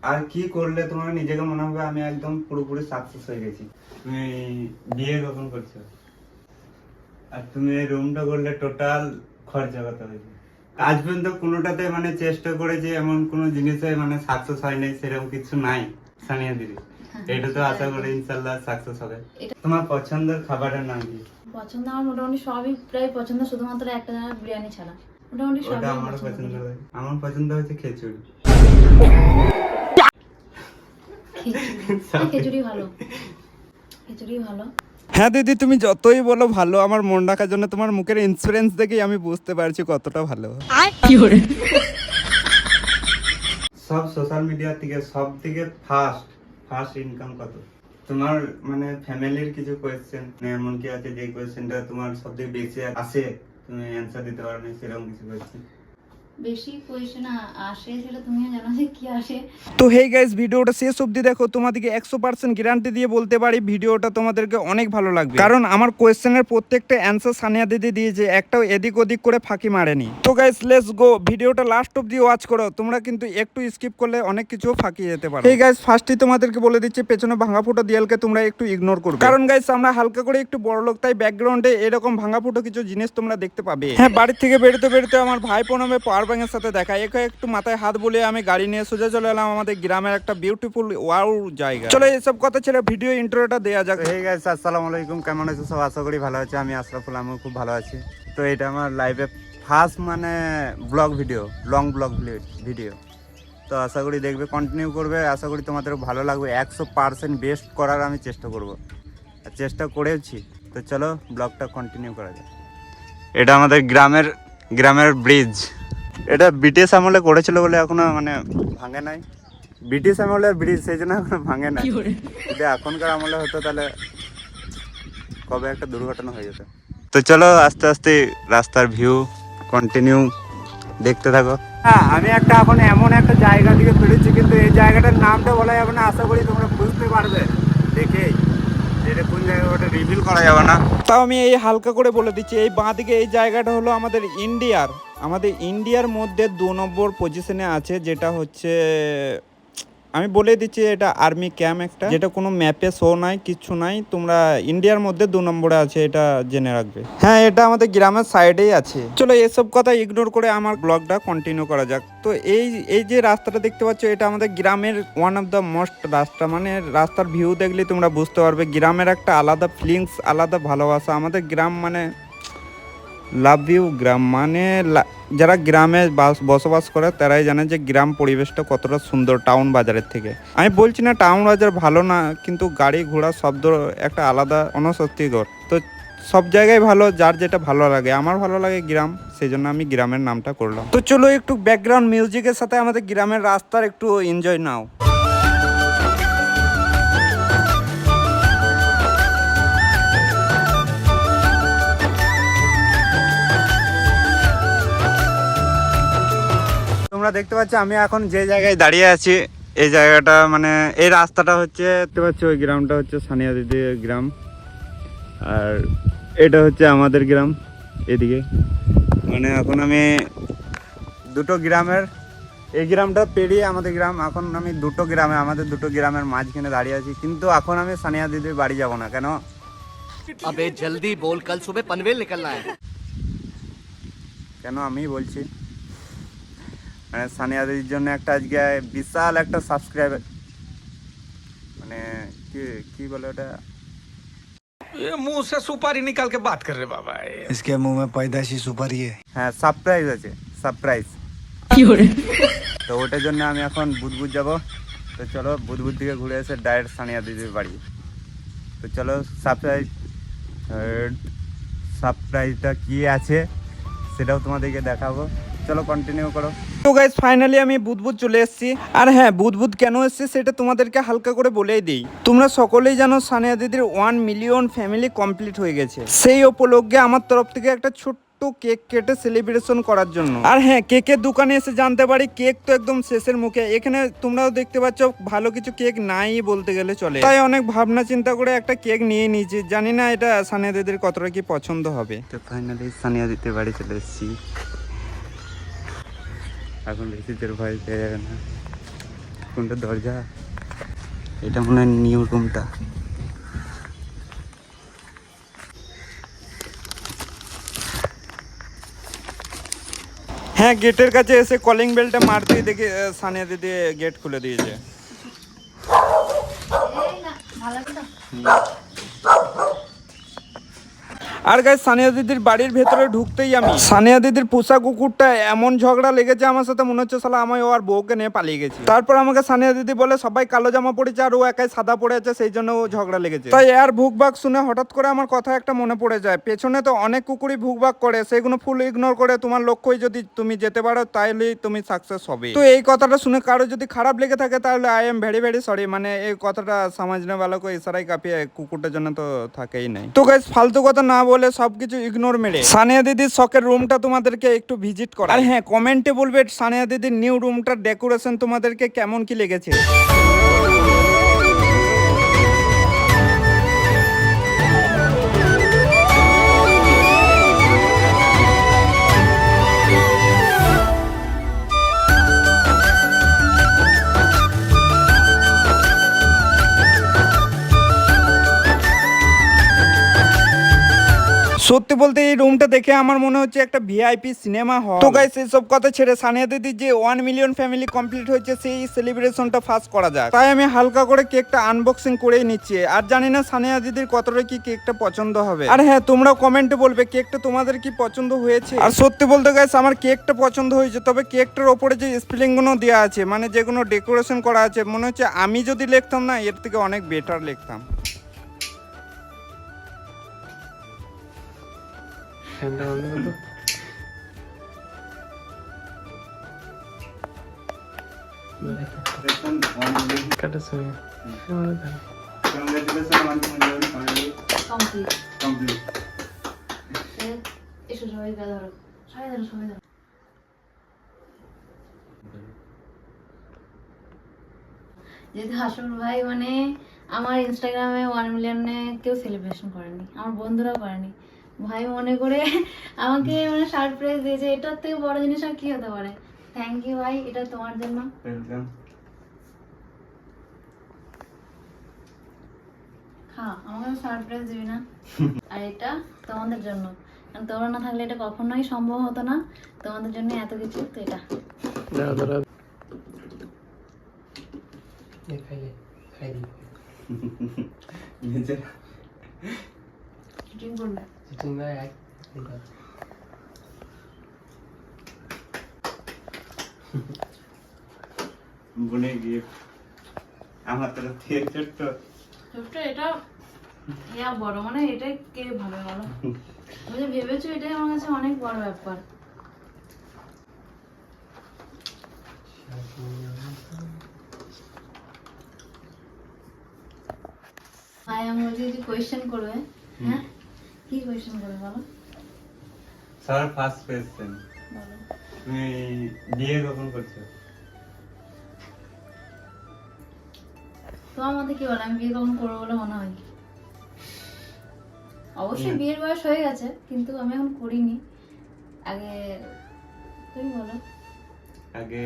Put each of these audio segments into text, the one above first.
আর কি করলে তোমার নিজেকে মনে হবে আমি একদম পুরোপুরি সাকসেস হয়ে গেছি? তুমি বিয়ে কখন করছো? আর তুমি এই রুমটা করলে টোটাল খরচা কত হয়েছে? আজ পর্যন্ত কোনোটাতে মানে চেষ্টা করে যে এমন কোনো জিনিসে মানে সাকসেস হয় নাই সেরকম কিছু নাই সানিয়া দিদি। এটা তো আশা করি ইনশাল্লাহ সাকসেস হবে। তোমার পছন্দের খাবারের নাম কি? পছন্দ আমার মোটামুটি সবই প্রায় পছন্দ, শুধুমাত্র একটা বিরিয়ানি ছাড়া মোটামুটি সবই ওটা আমার পছন্দ করি। হয়। আমার পছন্দ হচ্ছে খিচুড়ি। খিচুড়ি ভালো, খিচুড়ি ভালো। হ্যাঁ দিদি, তুমি যতই বলো ভালো, আমার মন রাখার জন্য তোমার মুখের ইন্স্যুরেন্স দেখেই আমি বুঝতে পারছি কতটা ভালো। সব সোশ্যাল মিডিয়া থেকে সব থেকে ফার্স্ট ইনকাম কত? তোমার মানে ফ্যামিলির কিছু কোয়েশ্চেন এমন কি আছে যে কোয়েশ্চেনটা তোমার সবথেকে বেশি আসে, তুমি অ্যানসার দিতে পারো না, সেরকম কিছু কোয়েশ্চেন? বেশি কোয়েশ্চেন আসে সেটা তুমিও জানো যে কি আসে। তো হেই গাইস, ভিডিওটা শেষ অবধি দেখো, তোমাদেরকে 100% গ্যারান্টি দিয়ে বলতে পারি ভিডিওটা তোমাদেরকে অনেক ভালো লাগবে, কারণ আমার কোয়েশ্চেনের প্রত্যেকটা অ্যান্সার সানিয়া দিদি দিয়েছে, একটাও এদিক ওদিক করে ফাঁকি মারেনি। তো গাইস লেটস গো, ভিডিওটা লাস্ট অবধি ওয়াচ করো, তোমরা কিন্তু একটু স্কিপ করলে অনেক কিছু ফাঁকি যেতে পারো। হেই গাইস, ফার্স্টই তোমাদেরকে বলে দিচ্ছি পেছনে ভাঙা ফুটো দেয়ালকে তোমরা একটু ইগনোর করবে, কারণ গাইস আমরা হালকা করে একটু বড় লোক, তাই ব্যাকগ্রাউন্ডে এরকম ভাঙা ফুটো কিছু জিনিস তোমরা দেখতে পাবে। হ্যাঁ, বাড়ির থেকে বেরোতে বেরোতে আমার ভাই প্রণবে পাওয়ার ব্যাংকের সাথে দেখা, একে একটু মাথায় হাত বুলিয়ে আমি গাড়ি নিয়ে সোজা চলে এলাম আমাদের গ্রামের একটা বিউটিফুল ওয়াও জায়গা। চলো এসব কথা ছেড়ে ভিডিও ইন্ট্রোটা দেয়া যাক। হেই গাইস, আসসালামু আলাইকুম, কেমন আছো সব? আশা করি ভালো আছে। আমি আশরাফুল, আমিও খুব ভালো আছি। তো এটা আমার লাইভে ফার্স্ট মানে blog video, long blog video. তো আশা করি দেখবে, কন্টিনিউ করবে, আশা করি তোমাদের ভালো লাগবে। 100% বেস্ট করার আমি চেষ্টা করব, আর চেষ্টা করেছি। তো চলো ব্লগটা কন্টিনিউ করা যাক। এটা আমাদের গ্রামের ব্রিজ। এটা ব্রিটিশ আমলে করেছিল বলে এখনো মানে ভাঙে নাই। ব্রিটিশ আমলের ব্রিজ, সেই জন্য এখনো ভাঙে নাই। যদি এখনকার আমলে হতো তাহলে কবে একটা দুর্ঘটনা হয়ে যেত। তো চলো আস্তে আস্তে রাস্তার ভিউ কন্টিনিউ দেখতে থাকো। হ্যাঁ, আমি একটা এখন এমন একটা জায়গা থেকে ফিরেছি, কিন্তু এই জায়গাটার নামটা বলা যাবে না। আশা করি তোমরা বুঝতে পারবে দেখেই, এটা কোন জায়গা ওটা রিভিল করা যাবে না। তাও আমি এই হালকা করে বলে দিচ্ছি, এই বাঁ দিকে এই জায়গাটা হলো আমাদের ইন্ডিয়ার মধ্যে 2 নম্বর পজিশনে আছে, যেটা হচ্ছে আমি বলে দিচ্ছি এটা আর্মি ক্যাম্প একটা, যেটা কোনো ম্যাপে শো নাই, কিছু নাই। তোমরা ইন্ডিয়ার মধ্যে 2 নম্বরে আছে, এটা জেনে রাখবে। হ্যাঁ, এটা আমাদের গ্রামের সাইডেই আছে। চলো এসব কথা ইগনোর করে আমার ব্লগটা কন্টিনিউ করা যাক। তো এই যে রাস্তাটা দেখতে পাচ্ছ, এটা আমাদের গ্রামের ওয়ান অফ দ্য মোস্ট রাস্তা, মানে রাস্তার ভিউ দেখলে তোমরা বুঝতে পারবে গ্রামের একটা আলাদা ফিলিংস, আলাদা ভালোবাসা। আমাদের গ্রাম মানে লাভ ইউ গ্রাম, মানে যারা গ্রামে বসবাস করে তারাই জানে যে গ্রাম পরিবেশটা কতটা সুন্দর টাউন বাজারের থেকে। আমি বলছি না টাউন বাজার ভালো না, কিন্তু গাড়ি ঘোড়া শব্দ একটা আলাদা অনস্বস্তিকর। তো সব জায়গায় ভালো, যার যেটা ভালো লাগে। আমার ভালো লাগে গ্রাম, সেই জন্য আমি গ্রামের নামটা করলাম। তো চলো একটু ব্যাকগ্রাউন্ড মিউজিকের সাথে আমাদের গ্রামের রাস্তার একটু এনজয় নাও। তোমরা দেখতে পাচ্ছ আমি এখন যে জায়গায় দাঁড়িয়ে আছি, এই জায়গাটা মানে এই রাস্তাটা হচ্ছে, দেখতে পাচ্ছ ওই গ্রামটা হচ্ছে সানিয়া দিদির গ্রাম, আর এটা হচ্ছে আমাদের গ্রাম এদিকে। মানে এখন আমি দুটো গ্রামের, এই গ্রামটা পেরিয়ে আমাদের গ্রাম, এখন আমি আমাদের দুটো গ্রামের মাঝখানে দাঁড়িয়ে আছি। কিন্তু এখন আমি সানিয়া দিদির বাড়ি যাব না। কেন? अबे जल्दी बोल, कल सुबह पनवेल निकलना है। কেন আমি বলছি, মানে সানিয়া দিদির জন্য একটা আজকে বিশাল একটা সাবস্ক্রাইবার, মানে কি বলে ওটা, ये मुंह से सुपारी निकाल के बात कर रहे बाबा। इसके मुंह में पैदाशी सुपारी है। হ্যাঁ সারপ্রাইজ আছে, সারপ্রাইজ। তো ওটার জন্য আমি এখন বুধবুধ যাব। তো চলো বুধবুধ থেকে ঘুরে এসে ডাইরেক্ট সানিয়া দিদির বাড়ি। তো চলো সারপ্রাইজটা কি আছে সেটাও তোমাদেরকে দেখাবো। চলো কন্টিনিউ করো। তো গাইস ফাইনালি আমি বুধবুধ চলে এসেছি। আর হ্যাঁ, বুধবুধ কেন এসেছি সেটা তোমাদেরকে হালকা করে বলেই দিই। তোমরা সকলেই জানো সানিয়া দিদির 1 মিলিয়ন ফ্যামিলি কমপ্লিট হয়ে গেছে। সেই উপলক্ষে আমার তরফ থেকে একটা ছোট্ট কেক কেটে সেলিব্রেশন করার জন্য। আর হ্যাঁ, কেকের দোকানে এসে জানতে পারি কেক তো একদম শেষের মুখে। এখানে তোমরাও দেখতে পাচ্ছ ভালো কিছু কেক নাই বলতে গেলে চলে, তাই অনেক ভাবনা চিন্তা করে একটা কেক নিয়ে নিয়েছি। জানি না এটা সানিয়া দিদির কতটা কি পছন্দ হবে। তো ফাইনালি সানিয়া দিদির বাড়ি চলে এসেছি। এখন বেশি দেরি ভয় পেয়ে যাবে না। কোনটা দরজা? এটা মনে হয় নিউ রুমটা। হ্যাঁ, গেটের কাছে এসে কলিং বেলটা মারতেই দেখি সানিয়া দিদি গেট খুলে দিয়েছে। এই না ভালো লাগে তো? আর গাইস, সানিয়া দিদির বাড়ির ভেতরে ঢুকতেই আমি সানিয়া দিদির পোষা কুকুরটা এমন ঝগড়া লেগেছে আমার সাথে, মনে হচ্ছে শালা আমি ও আর বউকে নিয়ে পালিয়ে গেছি। তারপর আমাকে সানিয়া দিদি বলে সবাই কালো জামা পড়েছে আর ও একাই সাদা পড়ে আছে, সেই জন্য ও ঝগড়া লেগেছে। তাই এর ভুকভাগ শুনে হঠাৎ করে আমার কথা একটা মনে পড়ে যায়, পেছনে তো অনেক কুকুরই ভুকভাগ করে, সেগুলো ফুল ইগনোর করে তোমার লক্ষ্যই যদি তুমি যেতে পারো তাইলেই তুমি সাকসেস হবে। তো এই কথাটা শুনে কারো যদি খারাপ লেগে থাকে তাহলে I am very very sorry, মানে এই কথাটা সমাজনে বালকো ইশারাই কাঁপিয়ে কুকুরটার জন্য তো থাকেই নাই। তো গাইস, ফালতু কথা না বলে সবকিছু ইগনোর মেরে সানিয়া দিদির শখের রুমটা তোমাদেরকে একটু ভিজিট করা। আর হ্যাঁ, কমেন্টে বলবে সানিয়া দিদির নিউ রুমটার ডেকোরেশন তোমাদেরকে কেমন কি লেগেছে। সত্যি বলতে এই রুমটা দেখে আমার মনে হচ্ছে একটা ভিআইপি সিনেমা হল। তো গাইস, এইসব কথা ছেড়ে সানিয়া দিদির যে 1 মিলিয়ন ফ্যামিলি কমপ্লিট হয়েছে সেই সেলিব্রেশনটা ফার্স্ট করা যাক। তাই আমি হালকা করে কেকটা আনবক্সিং করেই নিচ্ছি। আর জানি না সানিয়া দিদির কতটা কি কেকটা পছন্দ হবে। আর হ্যাঁ, তোমরা কমেন্টে বলবে কেকটা তোমাদের কি পছন্দ হয়েছে। আর সত্যি বলতে গাইস, আমার কেকটা পছন্দ হয়েছে, তবে কেকটার ওপরে যে স্পেলিং গুলো দেওয়া আছে, মানে যেগুলো ডেকোরেশন করা আছে, মনে হচ্ছে আমি যদি লিখতাম না এর থেকে অনেক বেটার লিখতাম। কমপ্লিট। কমপ্লিট। এসো সবাই ধরো, সবাই ধরো, সবাই ধরো। যেহেতু হাসুর ভাই মানে আমার ইনস্টাগ্রামে 1 মিলিয়নে কেউ সেলিব্রেশন করেনি, আমার বন্ধুরাও করেনি। ভাই মনে করে আমাকে মানে সারপ্রাইজ দিয়েছে, এটার থেকে বড় জিনিস আর কি হতে পারে। থ্যাংক ইউ ভাই, এটা তোমার জন্য। ওয়েলকাম। হ্যাঁ, আমাকে সারপ্রাইজ দিবি না। আর এটা তোমাদের জন্য, কারণ তোমরা না থাকলে এটা কখনোই সম্ভব হতো না। তোমাদের জন্য এত কিছু। তো এটা শুটিং করবে। বোনের গিফট আমার তরফ থেকে ছোট্ট। ছোট্ট এটা ইয়া বড়, মানে এটাই কে ভাবে বলো? তুমি যে ভেবেছো এটাই আমার কাছে অনেক বড় ব্যাপার। ভাই আমি বলছি যে কোয়েশ্চেন করবে। হ্যাঁ, কি কোয়েশ্চেন করবে বলো? স্যার, ফার্স্ট কোয়েশ্চেন, বলো। তুমি বিয়ে কখন করছো? তোমার মধ্যে কি বলে আমি বিয়ে কখন করবো বলে মনে হয়? অবশ্যই বিয়ের বয়স হয়ে গেছে, কিন্তু আমি এখন করিনি। আগে তুমি বলো। আগে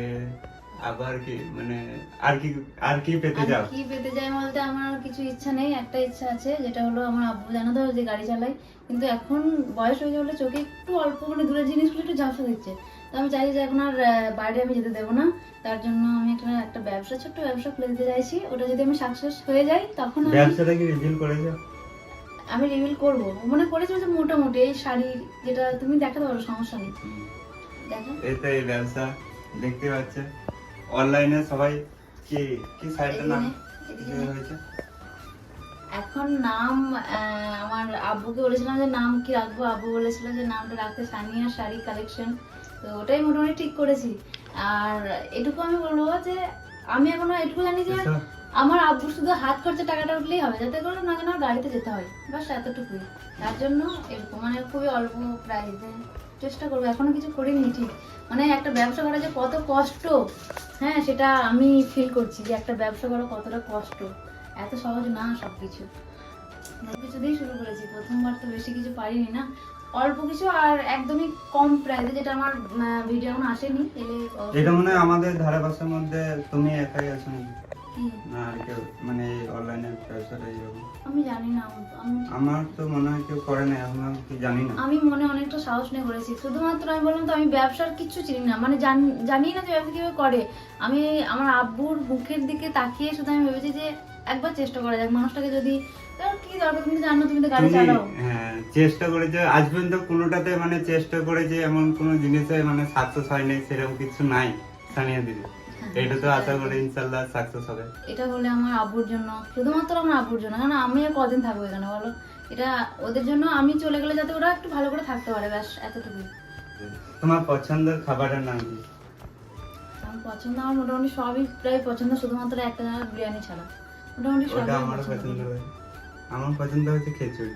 আবার কি মানে আর কি পেতে যাও? কি পেতে যাই বলতে আমার আর কিছু ইচ্ছা নেই। একটা ইচ্ছা আছে, যেটা হলো আমার আব্বু জানো তো যে গাড়ি চালায়, কিন্তু এখন বয়স হয়ে যাওয়ার চোখে একটু অল্প মানে দূরের জিনিসগুলো একটু ঝাপসা দিচ্ছে। তো আমি চাইছি যে এখন আর বাইরে আমি যেতে দেবো না। তার জন্য আমি একটা ব্যবসা, ছোট্ট ব্যবসা খুলে দিতে চাইছি। ওটা যদি আমি সাকসেস হয়ে যাই তখন ব্যবসাটা কি রিভিল করেছো? আমি রিভিল করবো, মানে করেছি যে মোটামুটি এই শাড়ির, যেটা তুমি দেখাতে পারো, সমস্যা নেই। দেখো এই তো এই ব্যবসা দেখতে পাচ্ছ অনলাইনে সবাই কি কি সাইটের নাম হয়েছে এখন নাম আমার আব্বুকে বলেছিলাম যে নাম কি রাখবো, আব্বু বলেছিল যে নামটা রাখতে সানিয়া শাড়ি কালেকশন। তো ওটাই মোটামুটি ঠিক করেছি। আর এটুকু আমি বলবো যে আমি এখনো এটুকু জানি যে আমার আব্বু শুধু হাত খরচা টাকাটা উঠলেই হবে, যাতে করে না কেন গাড়িতে যেতে হয়, বাস এতটুকুই। তার জন্য এরকম মানে খুবই অল্প প্রাইসে চেষ্টা করবো। এখনো কিছু করিনি ঠিক, মানে একটা ব্যবসা করা যে কত কষ্ট, হ্যাঁ সেটা আমি ফিল করছি যে একটা ব্যবসা করা কতটা কষ্ট, এত সহজ না সবকিছু। কিছু দিয়েই শুরু করেছি, প্রথমবার তো বেশি কিছু পারিনি না। অল্প কিছু আর একদমই কম প্রাইসে, যেটা আমার ভিডিও এখন আসেনি, এলে অবশ্যই- এটা মানে আমাদের ধারে পাশের মধ্যে তুমি একাই আছো নাকি? কি? না আর কেউ মানে অনলাইনে ব্যবসাটা এইরকম? আমি জানি না, আমি আমার তো মনে হয় কেউ করে না এখন, আমি কি জানি না। আমি মনে অনেকটা সাহস নিয়ে করেছি, শুধুমাত্র আমি বললাম তো আমি ব্যবসার কিচ্ছু চিনি না, মানে জানি না যে ব্যবসা কিভাবে করে। আমি আমার আব্বুর মুখের দিকে তাকিয়ে শুধু আমি ভেবেছি যে একবার চেষ্টা করা যাক, মানুষটাকে যদি কি দরকার, তুমি তো জানো, তুমি তো গাড়ি তুমি চালাও। হ্যাঁ চেষ্টা করেছো আজ পর্যন্ত কোনোটাতে, মানে চেষ্টা করেছে এমন কোনো জিনিসে মানে সাকসেস হয়নি সেরকম কিছু নাই সানিয়া দিদি। এটা তো আশা করি ইনশাল্লাহ সাকসেস হবে। এটা হলে আমার আব্বুর জন্য, শুধুমাত্র আমার আব্বুর জন্য, কারণ আমি আর কদিন থাকবো এখানে বলো, এটা ওদের জন্য, আমি চলে গেলে যাতে ওরা একটু ভালো করে থাকতে পারে, ব্যাস এতটুকুই। তোমার পছন্দের খাবারের নাম কি? আমার পছন্দ, আমার মোটামুটি সবই প্রায় পছন্দ, শুধুমাত্র একটা জায়গা বিরিয়ানি ছাড়া, মোটামুটি সবই ওটা আমার আমারও পছন্দ। পছন্দ হয়। আমার পছন্দ হচ্ছে খিচুড়ি।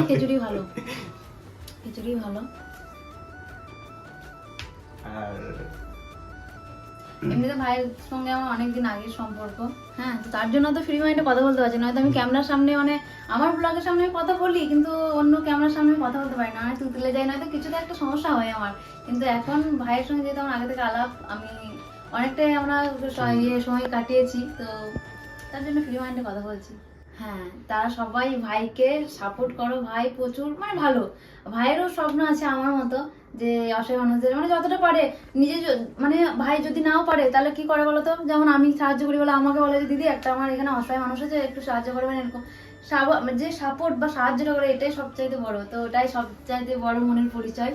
খিচুড়ি ভালো, খিচুড়ি ভালো। আর এমনিতে ভাইয়ের সঙ্গে আমার অনেকদিন আগের সম্পর্ক, হ্যাঁ, তো তার জন্য তো ফ্রি মাইন্ডে কথা বলতে পারছি, নয়তো আমি ক্যামেরার সামনে মানে আমার ব্লগের সামনে আমি কথা বলি, কিন্তু অন্য ক্যামেরার সামনে আমি কথা বলতে পারি না, তুই তুলে যাই, নয়তো কিছুতে একটা সমস্যা হয় আমার। কিন্তু এখন ভাইয়ের সঙ্গে যেহেতু আমার আগে থেকে আলাপ, আমি অনেকটাই আমরা সময় কাটিয়েছি, তো তার জন্য ফ্রি মাইন্ডে কথা বলছি। হ্যাঁ, তারা সবাই ভাইকে সাপোর্ট করো, ভাই প্রচুর মানে ভালো, ভাইয়েরও স্বপ্ন আছে আমার মতো যে অসহায় মানুষদের মানে যতটা পারে নিজে মানে ভাই যদি নাও পারে তাহলে কি করে বলতো, যেমন আমি সাহায্য করি বলে আমাকে বলে যে দিদি একটা আমার এখানে অসহায় মানুষ আছে একটু সাহায্য করবেন, এরকম যে সাপোর্ট বা সাহায্যটা করে এটাই সবচাইতে বড়, তো ওটাই সবচাইতে বড় মনের পরিচয়।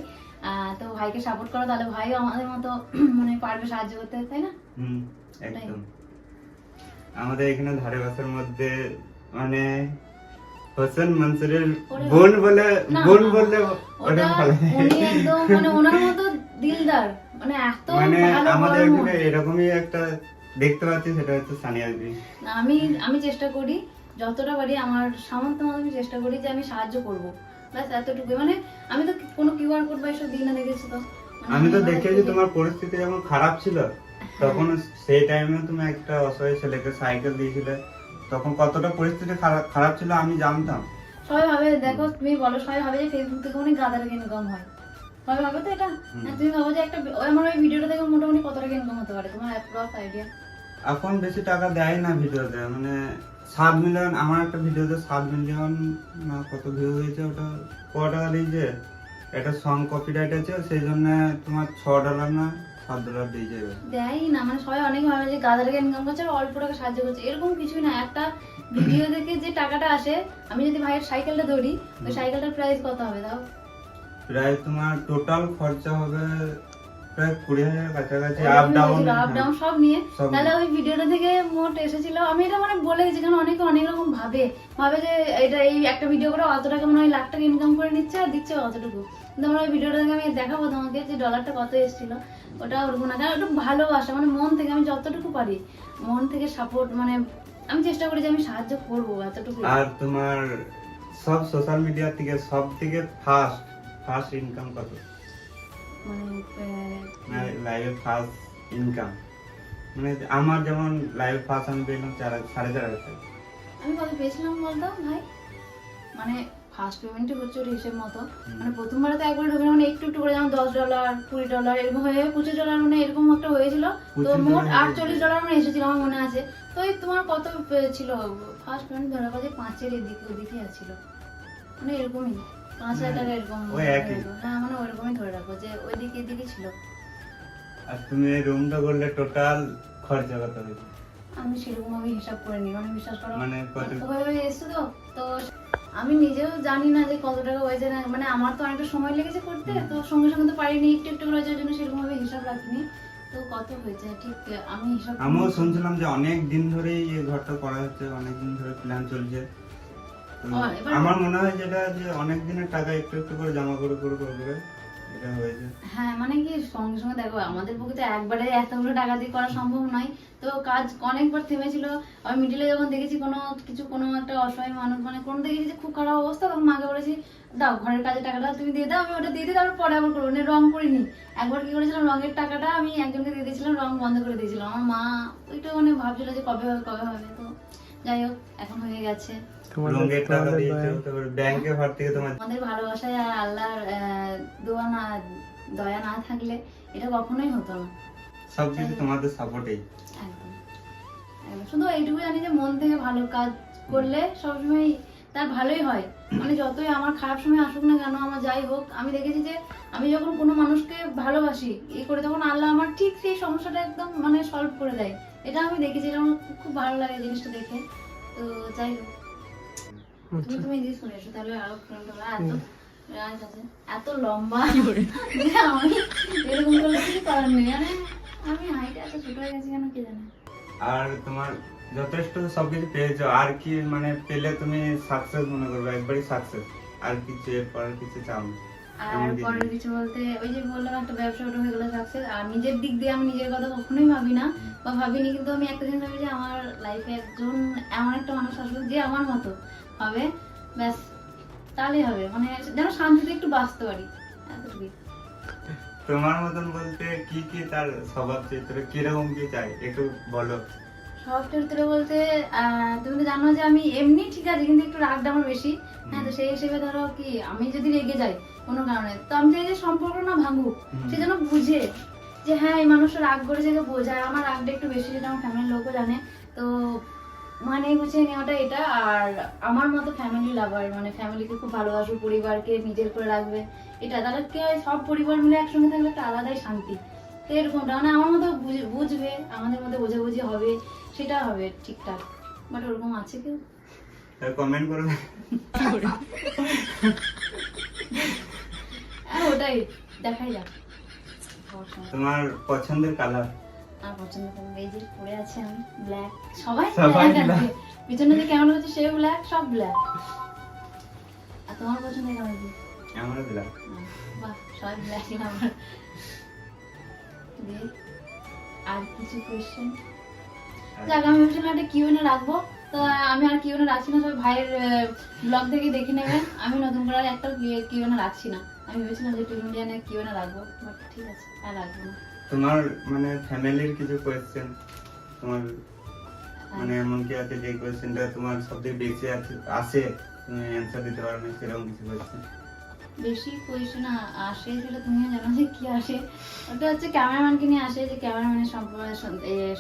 তো ভাইকে সাপোর্ট করো, তাহলে ভাইও আমাদের মতো মানে পারবে সাহায্য করতে, তাই না? একদম। আমাদের এখানে ধারে বাসার মধ্যে মানে হোসেন মনসুরের বোন বলে, না, বোন বললে ওটা ওটা ভালো উনি একদম মানে ওনার মতো দিলদার, মানে এত মানে ভালো আমাদের বড় মন। এখানে এরকমই একটা দেখতে পাচ্ছি, সেটা হচ্ছে সানিয়া দিদি। না, আমি চেষ্টা করি যতটা পারি, আমার সামর্থ্য মতো আমি চেষ্টা করি যে আমি সাহায্য করব, ব্যাস এতটুকুই। মানে আমি তো কোনো কিউআর কোড বা এসব দিই না, দেখেছি তো, মানে আমি তো এভাবে দেখেছি খুবই- তোমার পরিস্থিতি যখন খারাপ ছিল তখন সেই টাইমে তুমি একটা অসহায় ছেলেকে সাইকেল দিয়েছিলে, তখন কতটা পরিস্থিতি খারাপ ছিল আমি জানতাম। সবাই ভাবে, দেখো তুমি বলো, সবাই ভাবে যে ফেসবুক থেকে অনেক গাদা টাকা ইনকাম হয়, সবাই ভাবে তো এটা। আর তুমি ভাবো যে একটা আমার ওই ভিডিওটা দেখে মোটামুটি কত টাকা ইনকাম হতে পারে, তোমার অ্যাপ্রক্স আইডিয়া? এখন বেশি টাকা দেয় না ভিডিওতে, মানে 7 মিলিয়ন, আমার একটা ভিডিওতে 7 মিলিয়ন না কত ভিউ হয়েছে, ওটা কত টাকা দিয়েছে, এটা সং কপিরাইট আছে সেই জন্য তোমার $6 না $7 দিয়ে যাবে। দেয়ই না, মানে সবাই অনেক ভাবে যে গাদা টাকা ইনকাম করছে আর অল্প টাকা সাহায্য করছে, এরকম কিছুই না। একটা ভিডিও দেখে যে টাকাটা আসে, আমি যদি ভাইয়ের সাইকেলটা ধরি, ওই সাইকেলটার প্রাইস কত হবে দাও? প্রায় তোমার টোটাল খরচা হবে প্রায় 20,000 কাছাকাছি, আপ ডাউন সব নিয়ে। সব তাহলে ওই ভিডিওটা থেকে মোট এসেছিল, আমি এটা মানে বলে দিচ্ছি কারণ অনেকে অনেক রকম ভাবে যে এটা এই একটা ভিডিও করে অত টাকা মনে হয় লাখ টাকা ইনকাম করে নিচ্ছে আর দিচ্ছে অতটুকু, কিন্তু আমরা ওই ভিডিওটা থেকে আমি দেখাবো তোমাকে যে ডলারটা কত এসেছিল, ওটা ওরকম না, কারণ একটু ভালোবাসা মানে মন থেকে আমি যতটুকু পারি মন থেকে সাপোর্ট, মানে আমি চেষ্টা করি যে আমি সাহায্য করবো এতটুকু। আর তোমার সব সোশ্যাল মিডিয়া থেকে সব থেকে ফার্স্ট ইনকাম কত? মানে লাইভে ফার্স্ট ইনকাম মানে আমার যেমন লাইভে ফার্স্ট আমি পেলাম 4,500 টাকা। আমি কত পেয়েছিলাম বলতো ভাই, মানে ফার্স্ট পেমেন্টই হচ্ছে ওর হিসেব মতো, মানে প্রথমবারে তো একবার ঢুকে মানে একটু একটু করে যেমন $10 $20 এরকম হয়ে যাবে, $25 মানে এরকম একটা হয়েছিল, তো মোট $48 মানে এসেছিল আমার মনে আছে। তো এই তোমার কত ছিল ফার্স্ট পেমেন্ট, ধরা কাজে 5-এর এদিকে ওদিকে আছিল, মানে এরকমই 5,000 টাকা এরকম। ওই একই। হ্যাঁ, মানে ওইরকমই ধরে রাখো যে ওইদিকে এদিকে ছিল। আর তুমি এই রুমটা করলে টোটাল খরচা কত হয়েছে? আমি সেরকম ভাবে হিসাব করে নি, মানে বিশ্বাস করো মানে কত? ওভাবে এসছে তো আমি নিজেও জানি না যে কত টাকা হয়েছে না, মানে আমার তো অনেকটা সময় লেগেছে করতে, তো সঙ্গে সঙ্গে তো পারিনি, একটু একটু করে হয়েছে, ওই জন্য সেরকম ভাবে হিসাব রাখিনি। তো কত হয়েছে ঠিক আমি হিসাব আমিও শুনছিলাম যে অনেক দিন ধরেই এই ঘরটা করা হচ্ছে, অনেক দিন ধরে প্ল্যান চলছে। তো এবার- আমার মনে হয় যেটা যে অনেক দিনের টাকা একটু একটু করে জমা করে এটা হয়েছে। হ্যাঁ, মানে কি সঙ্গে সঙ্গে দেখো আমাদের পক্ষে তো একবারে এতগুলো টাকা দিয়ে করা সম্ভব নয়, তো কাজ অনেকবার থেমেছিল। আমি মিডিলে যখন দেখেছি কোনো একটা অসহায় মানুষ মানে কোনো দেখেছি যে খুব খারাপ অবস্থা, তখন মাকে বলেছি দাও ঘরের কাজের টাকাটা তুমি দিয়ে দাও, আমি ওটা দিয়ে দিই, তারপর পরে আবার করবো, মানে রং করিনি। একবার কি করেছিলাম, রঙের টাকাটা আমি একজনকে দিয়ে দিয়েছিলাম, রং বন্ধ করে দিয়েছিলাম। আমার মা ওইটা মানে ভাবছিল যে কবে হবে, তো যাই হোক এখন হয়ে গেছে। রঙের টাকা দিয়েছো, তারপর ব্যাংকে ভর্তি থেকে তোমার আমাদের ভালোবাসায় আর আল্লাহর দয়া না থাকলে এটা কখনোই হতো না। সবকিছু তোমাদের সাপোর্টেই। একদম একদম। শুধু এইটুকু জানি যে মন থেকে ভালো কাজ করলে সবসময় তার ভালোই হয়। মানে যতই আমার খারাপ সময় আসুক না কেন, আমার যাই হোক, আমি দেখেছি যে আমি যখন কোনো মানুষকে ভালোবাসি করে তখন আল্লাহ আমার ঠিক সেই সমস্যাটা একদম মানে সলভ করে দেয়। এটা আমি দেখেছি, এটা আমার খুব ভালো লাগে জিনিসটা দেখে। তো যাই হোক, তুমি যদি শুনে এসো তাহলে আরো এত লম্বা যে আমি এরকম করলে কিছু করার নেই। মানে আমি হাইটে এত ছোট হয়ে গেছি কেন কে জানে। আর তোমার যথেষ্ট সবকিছু পেয়েছো, আর কি মানে পেলে তুমি সাকসেস মনে করবে, একবারই সাকসেস, আর কিছু এরপর কিছু চাও না? আর পরের কিছু বলতে ওই যে বললাম একটা ব্যবসা ওটা হয়ে গেলে সাকসেস। আর নিজের দিক দিয়ে আমি নিজের কথা কখনোই ভাবি না বা ভাবিনি, কিন্তু আমি একটা জিনিস ভাবি যে আমার লাইফে একজন এমন একটা মানুষ আসবে যে আমার মতো হবে, ব্যাস তাহলেই হবে। মানে যেন শান্তিতে একটু বাঁচতে পারি, এতটুকুই। তোমার মতন বলতে কি কি তার স্বভাব চরিত্র কিরকম কি চাই একটু বলো। সব চরিত্র বলতে তুমি তো জানো যে আমি এমনি ঠিক আছে, কিন্তু একটু রাগটা আমার বেশি। হ্যাঁ, তো সেই হিসেবে ধরো কি আমি যদি রেগে যাই কোনো কারণে, তো আমি চাই যে সম্পর্ক না ভাঙুক, সে যেন বুঝে যে হ্যাঁ এই মানুষটা রাগ করেছে, যে বোঝায়। আমার রাগটা একটু বেশি, যেটা আমার ফ্যামিলির লোকও জানে। তো মানে গুছিয়ে নেওয়াটা এটা। আর আমার মতো ফ্যামিলি লাভার, মানে ফ্যামিলিকে খুব ভালোবাসবে, পরিবারকে নিজের করে রাখবে, এটা তাদেরকে সব পরিবার মিলে একসঙ্গে থাকলে একটা আলাদাই শান্তি। তো এরকমটা মানে আমার মতো বুঝবে, আমাদের মধ্যে বোঝাবুঝি হবে, সেটা হবে ঠিকঠাক। বাট ওরকম আছে কেউ? কমেন্ট করবে। ওটাই দেখাই যাক। তোমার পছন্দের কালার? আমার পছন্দ করে এই যে পরে আছে আমি ব্ল্যাক, সবাই সবাই ব্ল্যাক black। আছে, পিছনে যে কেমন হচ্ছে সেও ব্ল্যাক, সব ব্ল্যাক। আর তোমার পছন্দের কালার কি? আমারও দিলাম। বাহ, সবাই ব্ল্যাক আমার। আর কিছু কোয়েশ্চেন? যাক, আমি ভেবেছিলাম একটা কিউএনএ রাখবো, তো আমি আর কিউএনএ রাখছি না, সবাই ভাইয়ের ব্লগ থেকে দেখে নেবেন। আমি নতুন করে আর একটা কিউএনএ রাখছি না। আমি ভেবেছিলাম যে টুইন মিডিয়ানে কিউএনএ রাখবো, বাট ঠিক আছে আর রাখবো না। তোমার মানে ফ্যামিলির কিছু কোয়েশ্চেন তোমার মানে এমন কি আছে যে কোয়েশ্চেনটা তোমার সবথেকে বেশি আসে তুমি অ্যানসার দিতে পারো না, সেরকম কিছু কোয়েশ্চেন? বেশি কোয়েশ্চেন আসে সেটা তুমিও জানো যে কি আসে। ওটা হচ্ছে ক্যামেরাম্যানকে নিয়ে আসে, যে ক্যামেরাম্যানের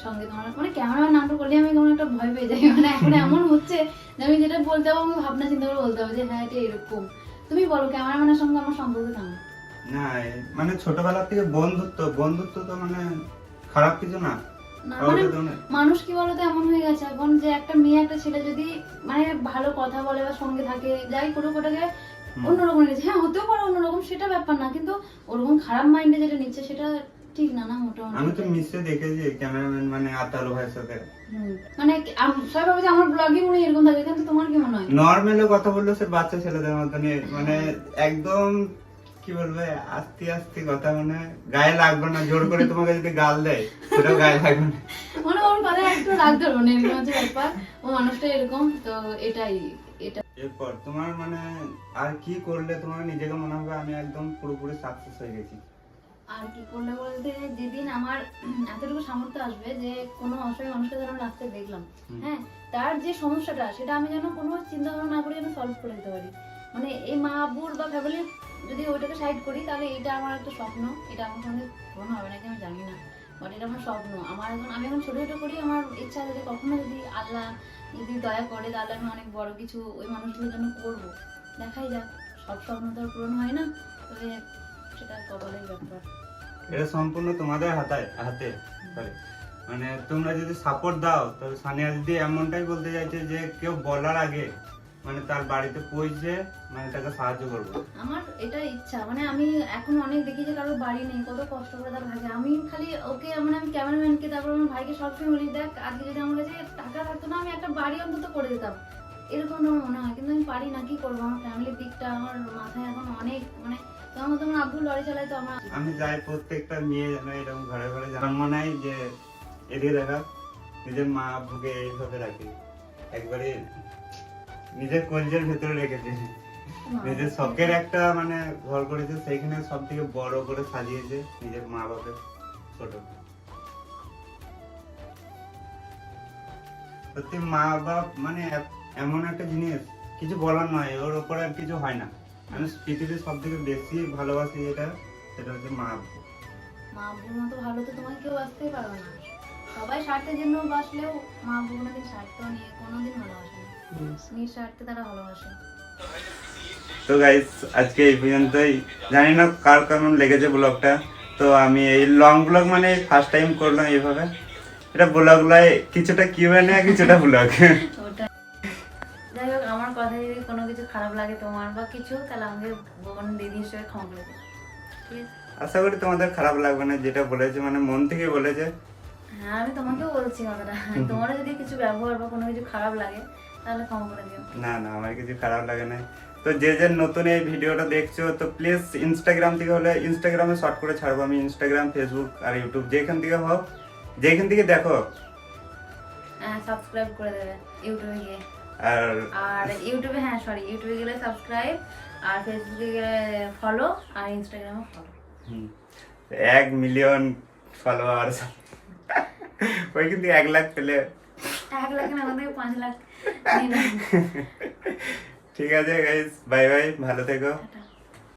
সঙ্গে তোমার মানে ক্যামেরাম্যান নামটা করলে আমি কেমন একটা ভয় পেয়ে যাই। মানে এখন এমন হচ্ছে যে আমি যেটা বলতে হবে আমি ভাবনা চিন্তা করে বলতে হবে যে হ্যাঁ এটা এরকম। তুমি বলো ক্যামেরাম্যানের সঙ্গে আমার সম্পর্ক কেমন? না মানে ছোটবেলা থেকে বন্ধুত্ব তো মানে খারাপ কিছু না। না মানে মানুষ কি বলতো এমন হয়ে গেছে এখন, যে একটা মেয়ে একটা ছেলে যদি মানে ভালো কথা বলে বা সঙ্গে থাকে, যাই করুক ওটাকে অন্যরকম নিচ্ছে। হ্যাঁ হতেও পারে অন্যরকম, সেটা ব্যাপার না, কিন্তু ওরকম খারাপ মাইন্ডে যেটা নিচ্ছে সেটা ঠিক না, না মোটামুটি। আমি তো মিশে দেখেছি ক্যামেরাম্যান মানে আতালো ভাইয়ের সাথে মানে সবাই ভাবে যে আমার ব্লগে মনে হয় এরকম থাকে, কিন্তু তোমার কি মনে হয়? নর্মালি কথা বললো সে বাচ্চা ছেলেদের মতন, মানে একদম কি বলবে আস্তে আস্তে কথা, মানে গায়ে লাগবে না। জোর করে তোমাকে যদি গাল দেয় সেটাও গায়ে লাগবে না, মানে ওর কথা একটু রাগ ধরবো না, এরকম হচ্ছে ব্যাপার। ও মানুষটা এরকম, তো এটাই এটা। এরপর তোমার মানে আর কি করলে তোমার নিজেকে মনে হবে আমি একদম পুরোপুরি সাকসেস হয়ে গেছি? আর কি করলে বলতে, যেদিন আমার এতটুকু সামর্থ্য আসবে যে কোনো অসহায় মানুষকে যেন আমি রাস্তায় দেখলাম, হ্যাঁ তার যে সমস্যাটা সেটা আমি যেন কোনো চিন্তা ভাবনা না করে যেন সলভ করে দিতে পারি। মানে এই মা আব্বুর বা ফ্যামিলির যদি ওইটাকে সাইড করি, তাহলে এটা আমার একটা স্বপ্ন। এটা আমার সঙ্গে পূরণ হবে নাকি আমি জানি না, বাট এটা আমার স্বপ্ন। আমি এখন ছোট ছোট করি, আমার ইচ্ছা আছে যে কখনো যদি আল্লাহ যদি দয়া করে তাহলে আমি অনেক বড় কিছু ওই মানুষগুলোর জন্য করবো। দেখাই যাক, সব স্বপ্ন তো আর পূরণ হয় না, তবে সেটা কপালের ব্যাপার। এটা সম্পূর্ণ তোমাদের হাতে মানে তোমরা যদি সাপোর্ট দাও, তবে সানিয়া যদি এমনটাই বলতে চাইছে যে কেউ বলার আগে মানে তার বাড়িতে পৌঁছে মানে তাকে সাহায্য করবো। আমার এটা ইচ্ছা, মানে আমি এখন অনেক দেখি যে কারোর বাড়ি নেই, কত কষ্ট করে তার থাকে। আমি খালি ওকে মানে আমি ক্যামেরাম্যানকে তারপর আমার ভাইকে সবসময় বলি, দেখ আজকে যদি আমার কাছে টাকা থাকতো না, আমি একটা বাড়ি অন্তত করে দিতাম, এরকম আমার মনে হয়। কিন্তু আমি পারি না, কি করবো? আমার ফ্যামিলির দিকটা আমার মাথায় এখন অনেক মানে তোমার আব্বু লরি চালায়, তো আমি যাই প্রত্যেকটা মেয়ে যেন এরকম ঘরে ঘরে জন্ম নেয়, যে এদিকে দেখা নিজের মা আব্বুকে এইভাবে রাখে, একবারে নিজের কলজের ভেতরে রেখেছে। নিজের শখের একটা মানে ঘর করেছে, সেইখানে সব থেকে বড় করে সাজিয়েছে নিজের মা বাপের ছোট। সত্যি মা বাপ মানে এমন একটা জিনিস কিছু বলার নয়, ওর উপরে আর কিছু হয় না। আমি পৃথিবীর সব থেকে বেশি ভালোবাসি সেটা হচ্ছে মা আব্বু। মা আব্বুর মতো ভালো তো তোমাকে কেউ বাঁচতেই পারবে না। সবাই স্বার্থের জন্য বাঁচলেও মা আব্বু কোনোদিন স্বার্থ নিয়ে কোনোদিন ভালোবাসে না, নিঃস্বার্থে তারা ভালোবাসে। তো গাইস আজকে এই পর্যন্তই। জানি না কার কেমন লেগেছে ব্লগটা। তো আমি এই লং ব্লগ মানে ফার্স্ট টাইম করলাম এইভাবে। এটা ব্লগলাই কিছুটা কিউএনএ কিছুটা ব্লগ। ওটা যাই হোক, আমার কথা যদি কোনো কিছু খারাপ লাগে তোমার বা কিছু, তাহলে আমাকে বোন দিদি হিসেবে ক্ষমা করে দেবে, ঠিক আছে? আশা করি তোমাদের খারাপ লাগবে না, যেটা বলেছে মানে মন থেকে বলেছে। হ্যাঁ, আমি তোমাকেও বলছি কথাটা, তোমারও যদি কিছু ব্যবহার বা কোনো কিছু খারাপ লাগে তাহলে ক্ষমা করে দিও। না না, আমার কিছু খারাপ লাগে না। তো যে যে নতুন এই ভিডিওটা দেখছো, তো প্লিজ ইনস্টাগ্রাম থেকে হলে ইনস্টাগ্রামে শর্ট করে ছাড়বো আমি। ইনস্টাগ্রাম, ফেসবুক আর ইউটিউব যেখান থেকে হোক, যেখান থেকে দেখো, হ্যাঁ সাবস্ক্রাইব করে দেবে ইউটিউবে গিয়ে। আর আর ইউটিউবে, হ্যাঁ সরি, ইউটিউবে গেলে সাবস্ক্রাইব, আর ফেসবুকে গেলে ফলো, আর ইনস্টাগ্রামে ফলো। 1 মিলিয়ন ফলোয়ার্স ওই কিন্তু 1 লাখ পেলে 1 লাখ না, আমাদের 5 লাখ নিয়ে নাও। ঠিক আছে গাইস, বাই বাই, ভালো থেকো।